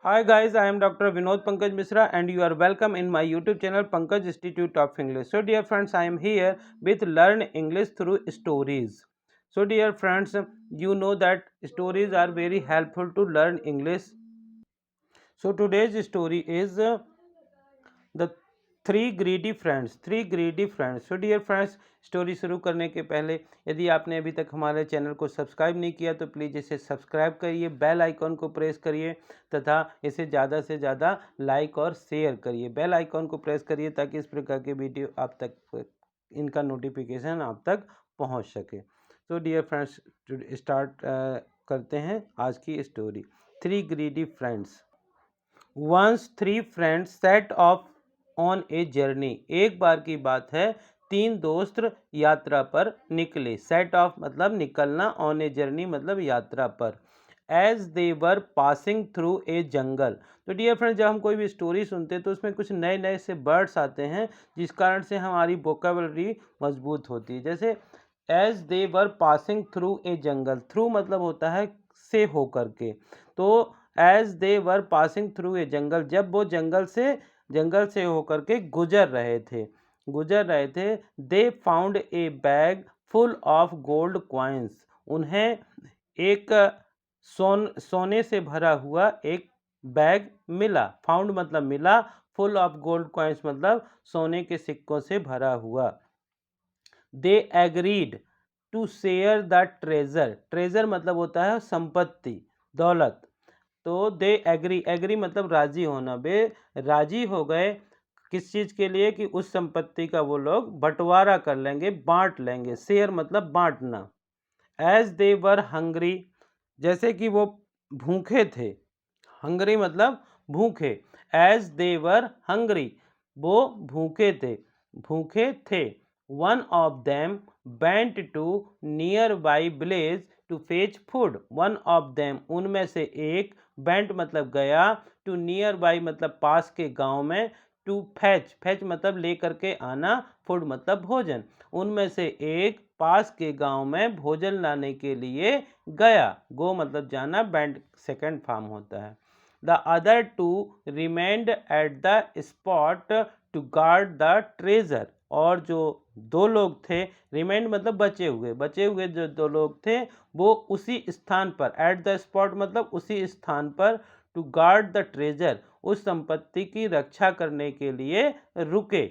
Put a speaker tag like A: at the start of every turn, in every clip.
A: Hi guys, I am Dr. Vinod Pankaj Misra and you are welcome in my YouTube channel Pankaj Institute of English. So dear friends, I am here with Learn English through stories. So dear friends, you know that stories are very helpful to learn English. So today's story is the three greedy friends. So dear friends, story शुरू करने के पहले यदि आपने अभी तक हमारे channel को सब्सक्राइब नहीं किया तो प्लीज़ इसे सब्सक्राइब करिए, बेल आइकॉन को प्रेस करिए तथा इसे ज़्यादा से ज़्यादा लाइक और शेयर करिए। बेल आइकॉन को प्रेस करिए ताकि इस प्रकार के वीडियो आप तक इनका नोटिफिकेशन आप तक पहुंच सके। सो डियर फ्रेंड्स, स्टार्ट करते हैं आज की story. Three greedy friends. Once three friends set off on a journey. एक बार की बात है, तीन दोस्त यात्रा पर निकले। सेट ऑफ मतलब निकलना, ऑन ए जर्नी मतलब यात्रा पर। As they were passing through a jungle. तो डियर फ्रेंड, जब हम कोई भी स्टोरी सुनते हैं तो उसमें कुछ नए नए से वर्ड्स आते हैं जिस कारण से हमारी वोकैबुलरी मजबूत होती है। जैसे as they were passing through a jungle, through मतलब होता है से होकर के। तो as they were passing through a jungle, जब वो जंगल से होकर के गुजर रहे थे they found a bag full of gold coins. उन्हें एक सोने से भरा हुआ एक बैग मिला। फाउंड मतलब मिला, फुल ऑफ गोल्ड कॉइन्स मतलब सोने के सिक्कों से भरा हुआ। They agreed to share the treasure. Treasure मतलब होता है संपत्ति, दौलत। तो दे एग्री मतलब राजी होना। वे राजी हो गए किस चीज़ के लिए कि उस संपत्ति का वो लोग बंटवारा कर लेंगे, बांट लेंगे। शेयर मतलब बांटना। एज दे वर हंग्री, जैसे कि वो भूखे थे। हंग्री मतलब भूखे। एज दे वर हंग्री, वो भूखे थे। One of them went to nearby village to fetch food. One of them उनमें से एक, वेंट मतलब गया, टू नियर बाई मतलब पास के गांव में, टू फेच मतलब लेकर के आना, फूड मतलब भोजन। उनमें से एक पास के गांव में भोजन लाने के लिए गया। गो मतलब जाना, वेंट सेकंड फॉर्म होता है। The other to remained at the spot to guard the treasure. और जो दो लोग थे, रिमेंड मतलब बचे हुए जो दो लोग थे वो उसी स्थान पर, एट द स्पॉट मतलब उसी स्थान पर, टू गार्ड द ट्रेजर उस संपत्ति की रक्षा करने के लिए रुके।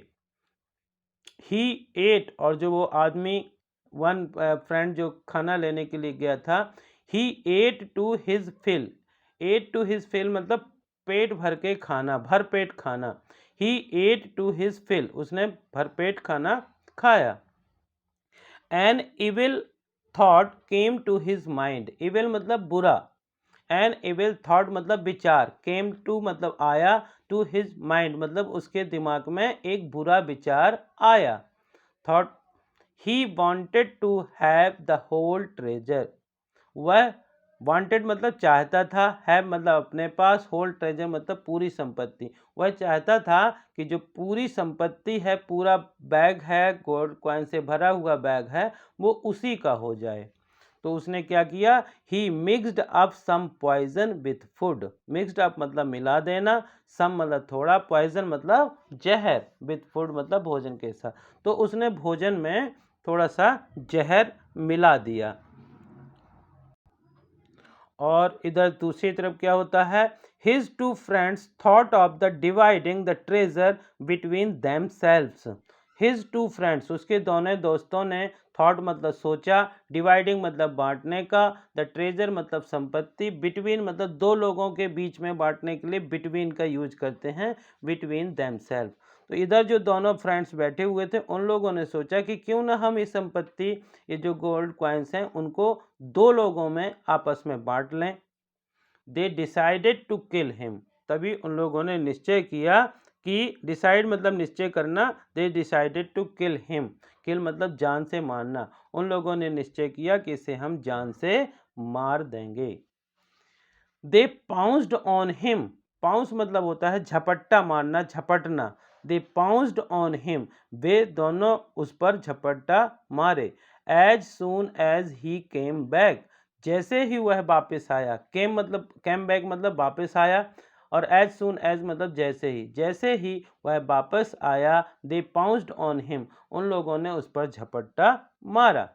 A: ही एट, और जो वो आदमी वन फ्रेंड जो खाना लेने के लिए गया था, he ate to his fill. Ate to his fill मतलब पेट भर के खाना, भर पेट खाना। He ate to his fill, उसने भरपेट खाना खाया। An evil thought came to his mind. Evil मतलब बुरा, एन इविल थॉट मतलब विचार, केम टू मतलब आया, टू हिज माइंड मतलब उसके दिमाग में एक बुरा विचार आया। Thought he wanted to have the whole treasure. वह वांटेड मतलब चाहता था, हैव मतलब अपने पास, होल ट्रेजर मतलब पूरी संपत्ति। वह चाहता था कि जो पूरी संपत्ति है, पूरा बैग है, गोल्ड कॉइन से भरा हुआ बैग है, वो उसी का हो जाए। तो उसने क्या किया, he mixed up some poison with food. Mixed up मतलब मिला देना, सम मतलब थोड़ा, पॉइजन मतलब जहर, विथ फूड मतलब भोजन के साथ। तो उसने भोजन में थोड़ा सा जहर मिला दिया। और इधर दूसरी तरफ क्या होता है, his two friends thought of the dividing the treasure between themselves. His two friends, उसके दोनों दोस्तों ने, थॉट मतलब सोचा, डिवाइडिंग मतलब बांटने का, द ट्रेजर मतलब संपत्ति, बिटवीन मतलब दो लोगों के बीच में बांटने के लिए बिटवीन का यूज करते हैं, बिटवीन देम सेल्व। तो इधर जो दोनों फ्रेंड्स बैठे हुए थे उन लोगों ने सोचा कि क्यों ना हम इस संपत्ति, ये जो गोल्ड कॉइन्स हैं, उनको दो लोगों में आपस में बांट लें। They decided to kill him, तभी उन लोगों ने निश्चय किया कि, डिसाइड मतलब निश्चय करना, they decided to kill him, kill मतलब जान से मारना। उन लोगों ने निश्चय किया कि इसे हम जान से मार देंगे। They pounced on him, pounce मतलब होता है झपट्टा मारना, झपटना। दे पाउंस्ड ऑन हिम, वे दोनों उस पर झपट्टा मारे। As soon as he came back, जैसे ही वह वापस आया। केम बैक मतलब वापस आया, और एज सून एज मतलब जैसे ही वह वापस आया, दे पाउंस्ड ऑन हिम, उन लोगों ने उस पर झपट्टा मारा।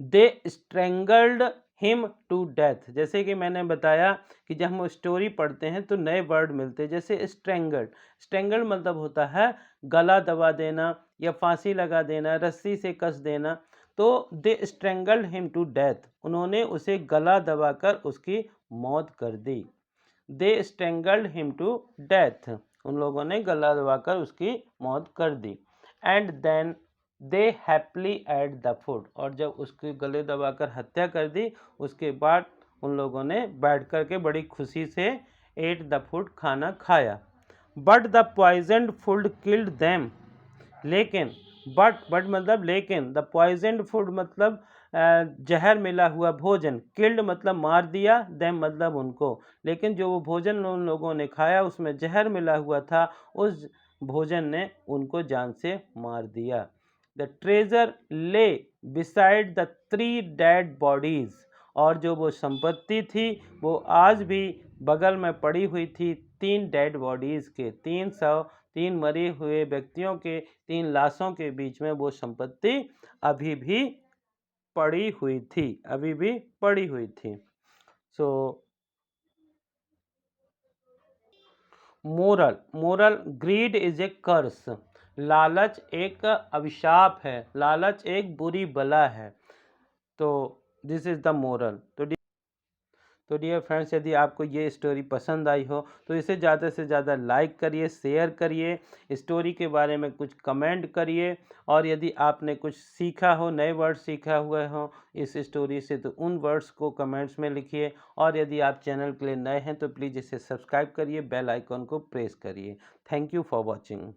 A: दे स्ट्रेंगल्ड हिम टू डेथ, जैसे कि मैंने बताया कि जब हम स्टोरी पढ़ते हैं तो नए वर्ड मिलते हैं, जैसे स्ट्रेंगल्ड। स्ट्रेंगल्ड मतलब होता है गला दबा देना या फांसी लगा देना, रस्सी से कस देना। तो they strangled him to death, उन्होंने उसे गला दबाकर उसकी मौत कर दी। They strangled him to death, उन लोगों ने गला दबाकर उसकी मौत कर दी। And then they happily ate the food, और जब उसके गले दबाकर हत्या कर दी उसके बाद उन लोगों ने बैठ कर के बड़ी खुशी से एट द फूड, खाना खाया। But the poisoned food killed them, लेकिन बट मतलब लेकिन, द पॉइजनड फूड मतलब जहर मिला हुआ भोजन, किल्ड मतलब मार दिया, देम मतलब उनको, लेकिन जो वो भोजन उन लोगों ने खाया उसमें जहर मिला हुआ था, उस भोजन ने उनको जान से मार दिया। द ट्रेजर ले बिसाइड द 3 डेड बॉडीज, और जो वो संपत्ति थी वो आज भी बगल में पड़ी हुई थी 3 डेड बॉडीज के, 3 मरे हुए व्यक्तियों के 3 लाशों के बीच में वो संपत्ति अभी भी पड़ी हुई थी। So moral, greed is a curse, लालच एक अभिशाप है, लालच एक बुरी बला है। तो दिस इज द मोरल। तो डियर फ्रेंड्स, यदि आपको ये स्टोरी पसंद आई हो तो इसे ज़्यादा से ज़्यादा लाइक करिए, शेयर करिए, स्टोरी के बारे में कुछ कमेंट करिए, और यदि आपने कुछ सीखा हो, नए वर्ड सीखा हुए हो इस स्टोरी से, तो उन वर्ड्स को कमेंट्स में लिखिए। और यदि आप चैनल के लिए नए हैं तो प्लीज़ इसे सब्सक्राइब करिए, बेल आइकॉन को प्रेस करिए। Thank you for watching.